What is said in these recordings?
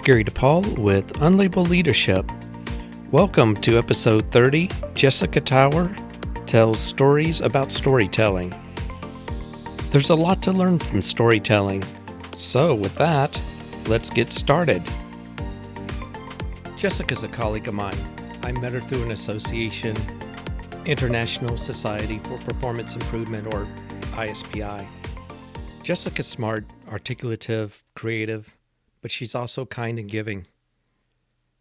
Gary DePaul with Unlabeled Leadership. Welcome to episode 30. Jessica Tower tells stories about storytelling. There's a lot to learn from storytelling. So with that, let's get started. Jessica's a colleague of mine. I met her through an association, International Society for Performance Improvement, or ISPI. Jessica's smart, articulative, creative, but she's also kind and giving.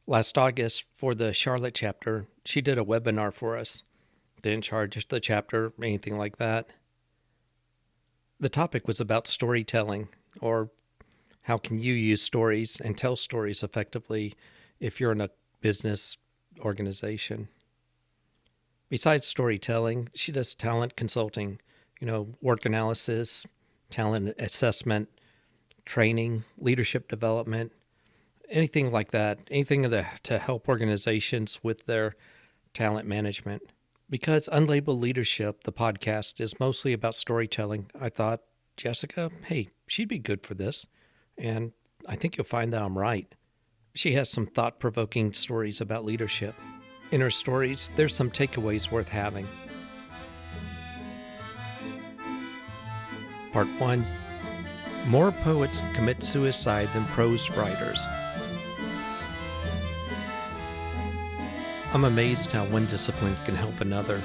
Last August, for the Charlotte chapter, she did a webinar for us. Didn't charge the chapter, anything like that. The topic was about storytelling, or how can you use stories and tell stories effectively if you're in a business organization. Besides storytelling, she does talent consulting, work analysis, talent assessment, training, leadership development, anything like that, anything to help organizations with their talent management. Because Unlabeled Leadership, the podcast, is mostly about storytelling, I thought, Jessica, hey, she'd be good for this. And I think you'll find that I'm right. She has some thought-provoking stories about leadership. In her stories, there's some takeaways worth having. Part 1. More poets commit suicide than prose writers. I'm amazed how one discipline can help another.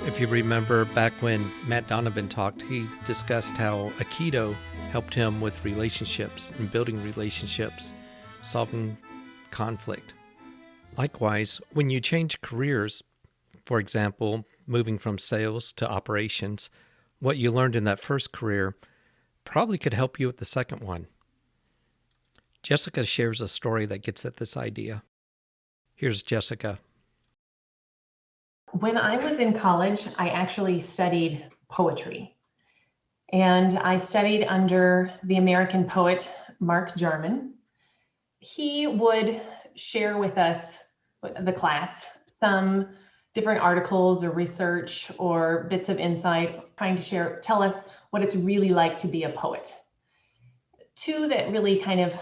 If you remember back when Matt Donovan talked, he discussed how Aikido helped him with relationships and building relationships, solving conflict. Likewise, when you change careers, for example, moving from sales to operations, what you learned in that first career probably could help you with the second one. Jessica shares a story that gets at this idea. Here's Jessica. When I was in college, I actually studied poetry. And I studied under the American poet Mark Jarman. He would share with us, the class, some different articles or research or bits of insight, trying to tell us what it's really like to be a poet. Two that really kind of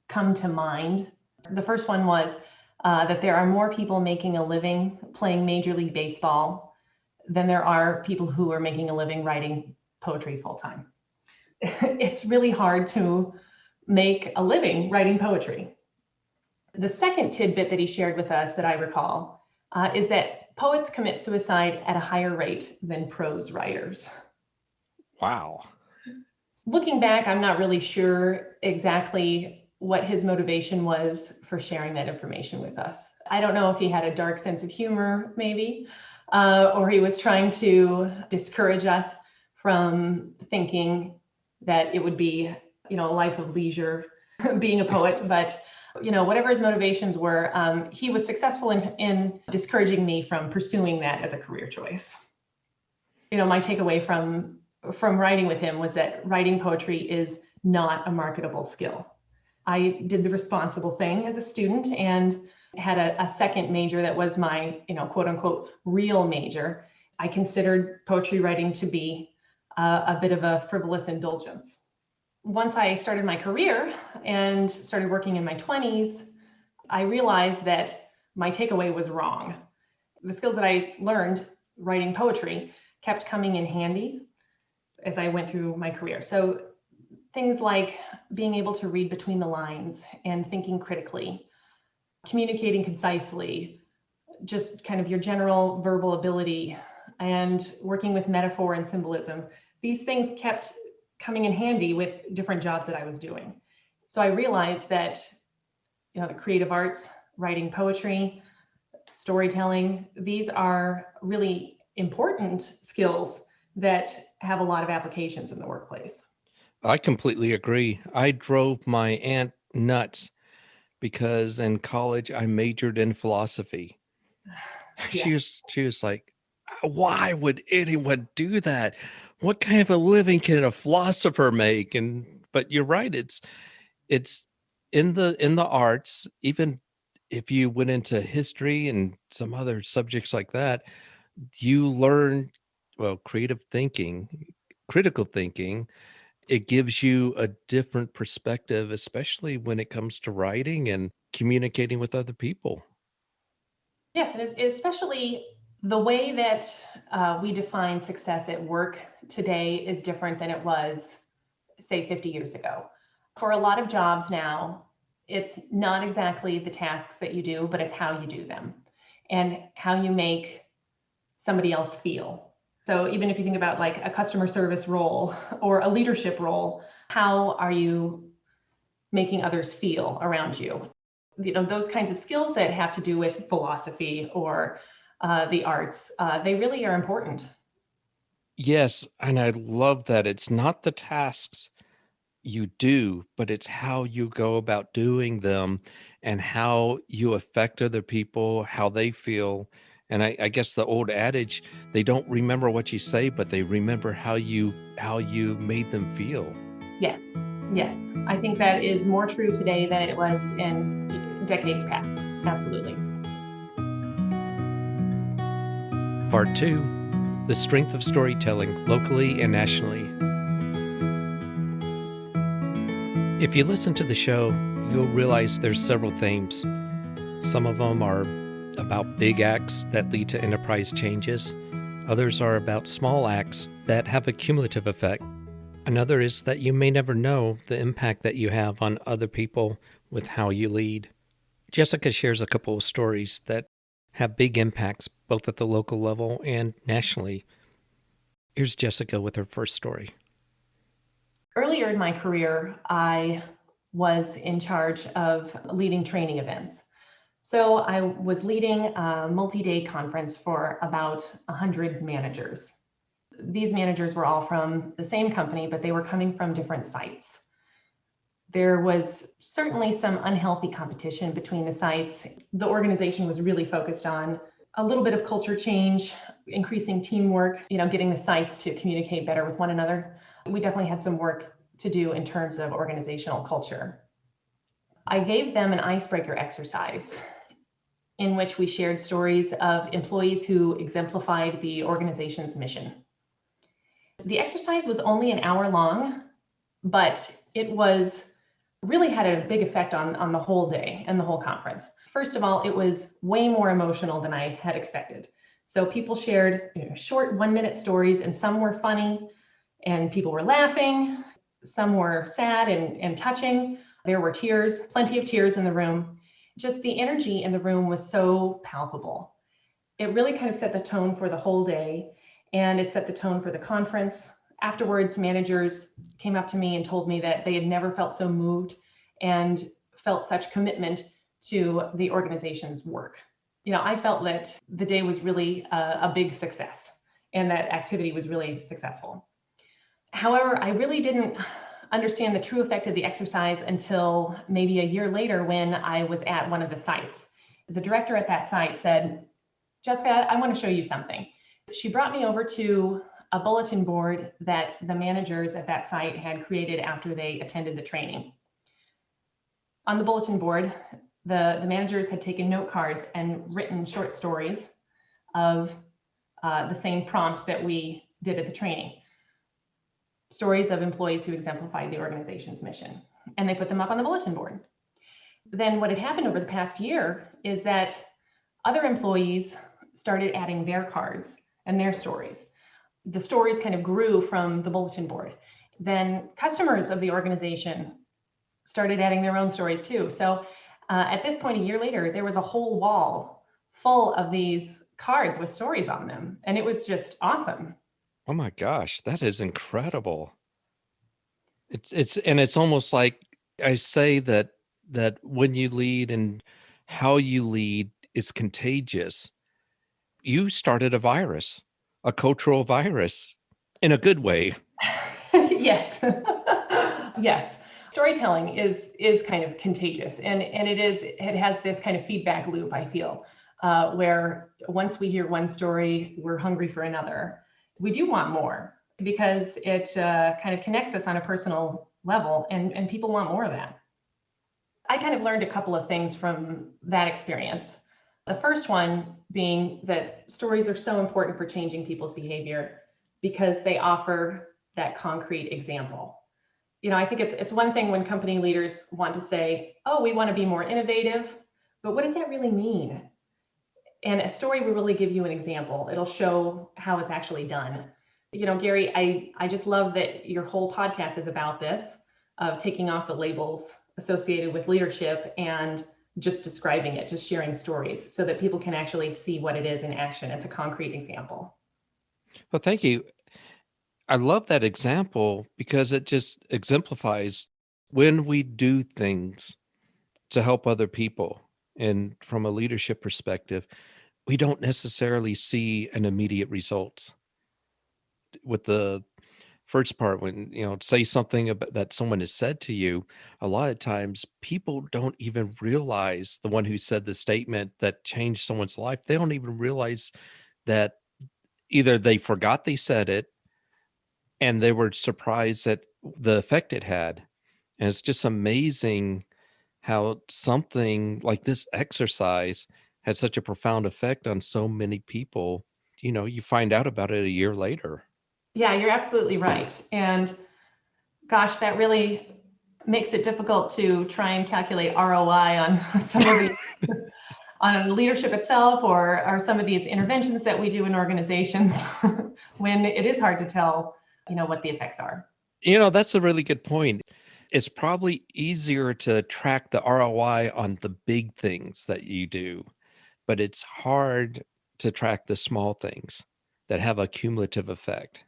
come to mind. The first one was that there are more people making a living playing Major League Baseball than there are people who are making a living writing poetry full-time. It's really hard to make a living writing poetry. The second tidbit that he shared with us that I recall is that poets commit suicide at a higher rate than prose writers. Wow. Looking back, I'm not really sure exactly what his motivation was for sharing that information with us. I don't know if he had a dark sense of humor, maybe, or he was trying to discourage us from thinking that it would be, a life of leisure being a poet. But whatever his motivations were, he was successful in discouraging me from pursuing that as a career choice. My takeaway from writing with him was that writing poetry is not a marketable skill. I did the responsible thing as a student and had a second major that was my, quote unquote, real major. I considered poetry writing to be a bit of a frivolous indulgence. Once I started my career and started working in my 20s, I realized that my takeaway was wrong. The skills that I learned writing poetry kept coming in handy as I went through my career. So things like being able to read between the lines and thinking critically, communicating concisely, just kind of your general verbal ability and working with metaphor and symbolism. These things kept coming in handy with different jobs that I was doing. So I realized that, the creative arts, writing poetry, storytelling, these are really important skills that have a lot of applications in the workplace. I completely agree. I drove my aunt nuts because in college I majored in philosophy. Yeah. She was like, why would anyone do that? What kind of a living can a philosopher make? But you're right, it's in the arts, even if you went into history and some other subjects like that, you learn creative thinking, critical thinking, It gives you a different perspective, especially when it comes to writing and communicating with other people. Yes, and especially the way that we define success at work today is different than it was, say, 50 years ago. For a lot of jobs now, it's not exactly the tasks that you do, but it's how you do them and how you make somebody else feel. So even if you think about like a customer service role or a leadership role, how are you making others feel around you? Those kinds of skills that have to do with philosophy or the arts, they really are important. Yes, and I love that it's not the tasks you do, but it's how you go about doing them and how you affect other people, how they feel. And I guess the old adage, they don't remember what you say, but they remember how you made them feel. Yes, yes. I think that is more true today than it was in decades past. Absolutely. Part two, the strength of storytelling locally and nationally. If you listen to the show, you'll realize there's several themes. Some of them are about big acts that lead to enterprise changes. Others are about small acts that have a cumulative effect. Another is that you may never know the impact that you have on other people with how you lead. Jessica shares a couple of stories that have big impacts both at the local level and nationally. Here's Jessica with her first story. Earlier in my career, I was in charge of leading training events. So I was leading a multi-day conference for about 100 managers. These managers were all from the same company, but they were coming from different sites. There was certainly some unhealthy competition between the sites. The organization was really focused on a little bit of culture change, increasing teamwork, getting the sites to communicate better with one another. We definitely had some work to do in terms of organizational culture. I gave them an icebreaker exercise in which we shared stories of employees who exemplified the organization's mission. The exercise was only an hour long, but it really had a big effect on the whole day and the whole conference. First of all, it was way more emotional than I had expected. So people shared short 1-minute stories, and some were funny and people were laughing. Some were sad and touching. There were tears, plenty of tears in the room. Just the energy in the room was so palpable. It really kind of set the tone for the whole day, and it set the tone for the conference. Afterwards, managers came up to me and told me that they had never felt so moved and felt such commitment to the organization's work. I felt that the day was really a big success and that activity was really successful. However, I really didn't understand the true effect of the exercise until maybe a year later when I was at one of the sites. The director at that site said, "Jessica, I want to show you something." She brought me over to a bulletin board that the managers at that site had created after they attended the training. On the bulletin board, the managers had taken note cards and written short stories of the same prompt that we did at the training. Stories of employees who exemplified the organization's mission. And they put them up on the bulletin board. Then what had happened over the past year is that other employees started adding their cards and their stories. The stories kind of grew from the bulletin board. Then customers of the organization started adding their own stories too. So at this point, a year later, there was a whole wall full of these cards with stories on them. And it was just awesome. Oh my gosh, that is incredible. It's almost like I say that when you lead and how you lead is contagious. You started a virus, a cultural virus in a good way. Yes. Yes. Storytelling is kind of contagious, and it has this kind of feedback loop, I feel, where once we hear one story, we're hungry for another. We do want more because it kind of connects us on a personal level, and people want more of that. I kind of learned a couple of things from that experience. The first one being that stories are so important for changing people's behavior because they offer that concrete example. I think it's one thing when company leaders want to say, oh, we want to be more innovative, but what does that really mean? And a story will really give you an example. It'll show how it's actually done. Gary, I just love that your whole podcast is about this, of taking off the labels associated with leadership and just describing it, just sharing stories so that people can actually see what it is in action. It's a concrete example. Well, thank you. I love that example because it just exemplifies when we do things to help other people. And from a leadership perspective, we don't necessarily see an immediate results. With the first part, when say something about that someone has said to you, a lot of times people don't even realize, the one who said the statement that changed someone's life, they don't even realize that either they forgot they said it and they were surprised at the effect it had. And it's just amazing how something like this exercise had such a profound effect on so many people. You find out about it a year later. Yeah, you're absolutely right. And gosh, that really makes it difficult to try and calculate ROI on some of the on leadership itself or some of these interventions that we do in organizations when it is hard to tell, what the effects are. That's a really good point. It's probably easier to track the ROI on the big things that you do, but it's hard to track the small things that have a cumulative effect.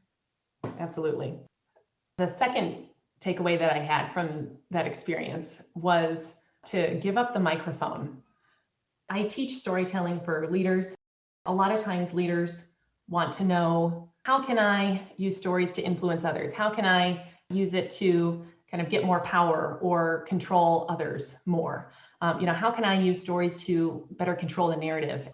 Absolutely. The second takeaway that I had from that experience was to give up the microphone. I teach storytelling for leaders. A lot of times leaders want to know, how can I use stories to influence others? How can I use it to kind of get more power or control others more? How can I use stories to better control the narrative?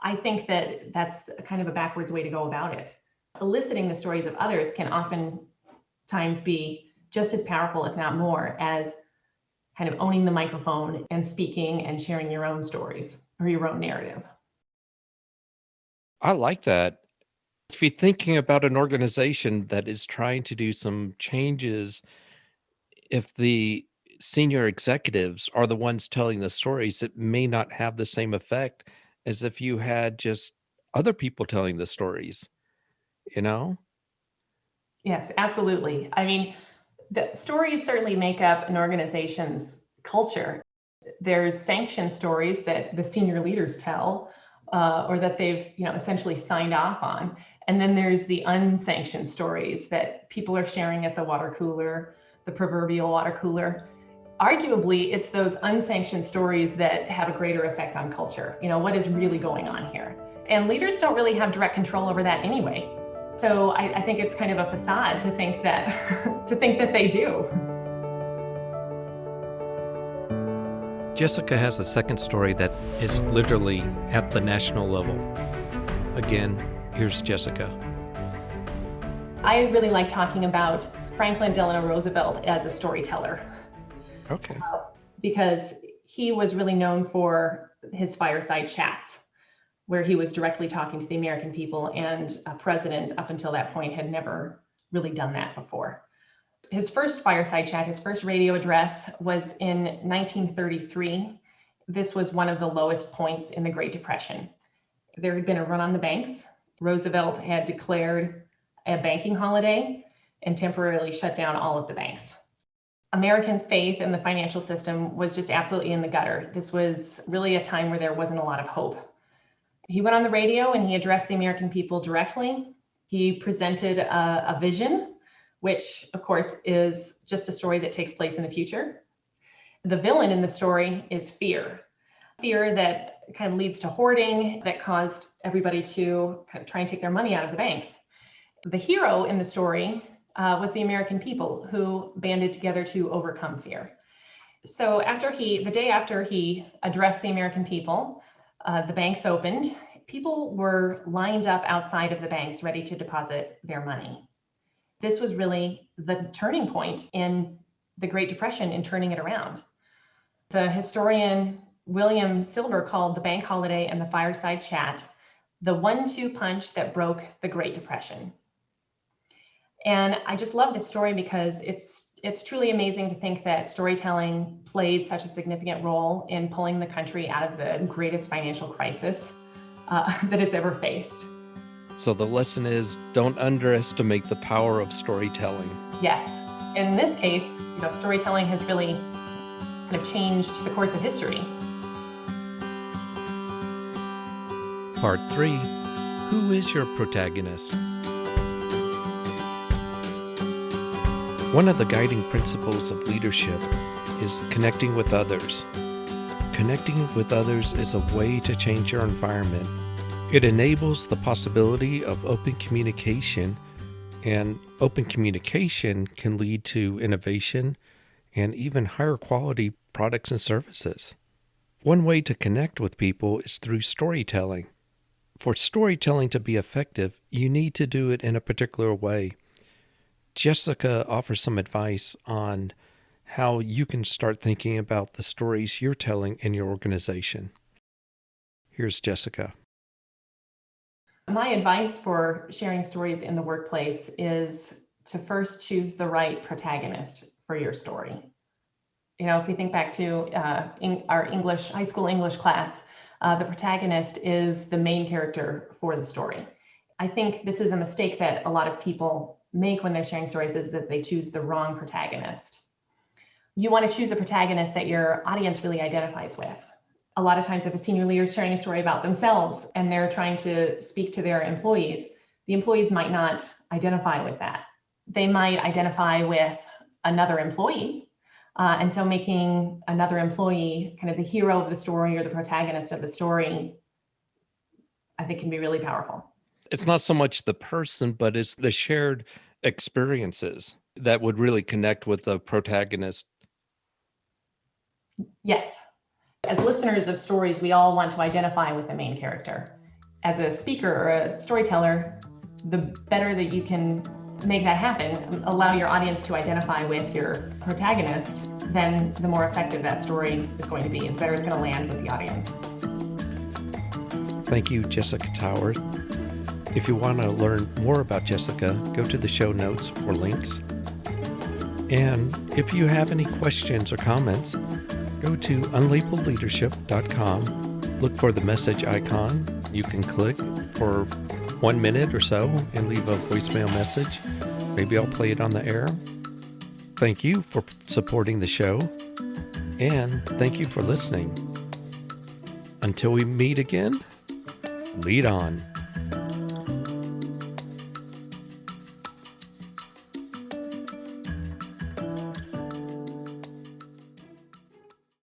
I think that that's kind of a backwards way to go about it. Eliciting the stories of others can oftentimes be just as powerful, if not more, as kind of owning the microphone and speaking and sharing your own stories or your own narrative. I like that. If you're thinking about an organization that is trying to do some changes, if the senior executives are the ones telling the stories, it may not have the same effect as if you had just other people telling the stories, you know? Yes, absolutely. I mean, the stories certainly make up an organization's culture. There's sanctioned stories that the senior leaders tell, or that they've essentially signed off on. And then there's the unsanctioned stories that people are sharing at the water cooler, the proverbial water cooler. Arguably, it's those unsanctioned stories that have a greater effect on culture. What is really going on here? And leaders don't really have direct control over that anyway. So I think it's kind of a facade to think that they do. Jessica has a second story that is literally at the national level. Again, here's Jessica. I really like talking about Franklin Delano Roosevelt as a storyteller. Okay. Because he was really known for his fireside chats, where he was directly talking to the American people, and a president up until that point had never really done that before. His first fireside chat, his first radio address, was in 1933. This was one of the lowest points in the Great Depression. There had been a run on the banks. Roosevelt had declared a banking holiday and temporarily shut down all of the banks. Americans' faith in the financial system was just absolutely in the gutter. This was really a time where there wasn't a lot of hope. He went on the radio and he addressed the American people directly. He presented a vision, which of course is just a story that takes place in the future. The villain in the story is fear. Fear that kind of leads to hoarding, that caused everybody to kind of try and take their money out of the banks. The hero in the story was the American people, who banded together to overcome fear. So the day after he addressed the American people, the banks opened. People were lined up outside of the banks ready to deposit their money. This was really the turning point in the Great Depression, in turning it around. The historian William Silver called the bank holiday and the fireside chat the 1-2 punch that broke the Great Depression. And I just love this story because it's It's truly amazing to think that storytelling played such a significant role in pulling the country out of the greatest financial crisis that it's ever faced. So the lesson is, don't underestimate the power of storytelling. Yes. In this case, storytelling has really kind of changed the course of history. Part 3. Who is your protagonist? One of the guiding principles of leadership is connecting with others. Connecting with others is a way to change your environment. It enables the possibility of open communication, and open communication can lead to innovation and even higher quality products and services. One way to connect with people is through storytelling. For storytelling to be effective, you need to do it in a particular way. Jessica offers some advice on how you can start thinking about the stories you're telling in your organization. Here's Jessica. My advice for sharing stories in the workplace is to first choose the right protagonist for your story. If we think back to our high school English class, the protagonist is the main character for the story. I think this is a mistake that a lot of people make when they're sharing stories, is that they choose the wrong protagonist. You want to choose a protagonist that your audience really identifies with. A lot of times if a senior leader is sharing a story about themselves and they're trying to speak to their employees, the employees might not identify with that. They might identify with another employee. And so making another employee kind of the hero of the story or the protagonist of the story, I think can be really powerful. It's not so much the person, but it's the shared experiences that would really connect with the protagonist. Yes. As listeners of stories, we all want to identify with the main character. As a speaker or a storyteller, the better that you can make that happen, allow your audience to identify with your protagonist, then the more effective that story is going to be, and better it's going to land with the audience. Thank you, Jessica Tower. If you want to learn more about Jessica, go to the show notes for links. And if you have any questions or comments, go to unlabeledleadership.com. Look for the message icon. You can click for 1 minute or so and leave a voicemail message. Maybe I'll play it on the air. Thank you for supporting the show, and thank you for listening. Until we meet again, lead on.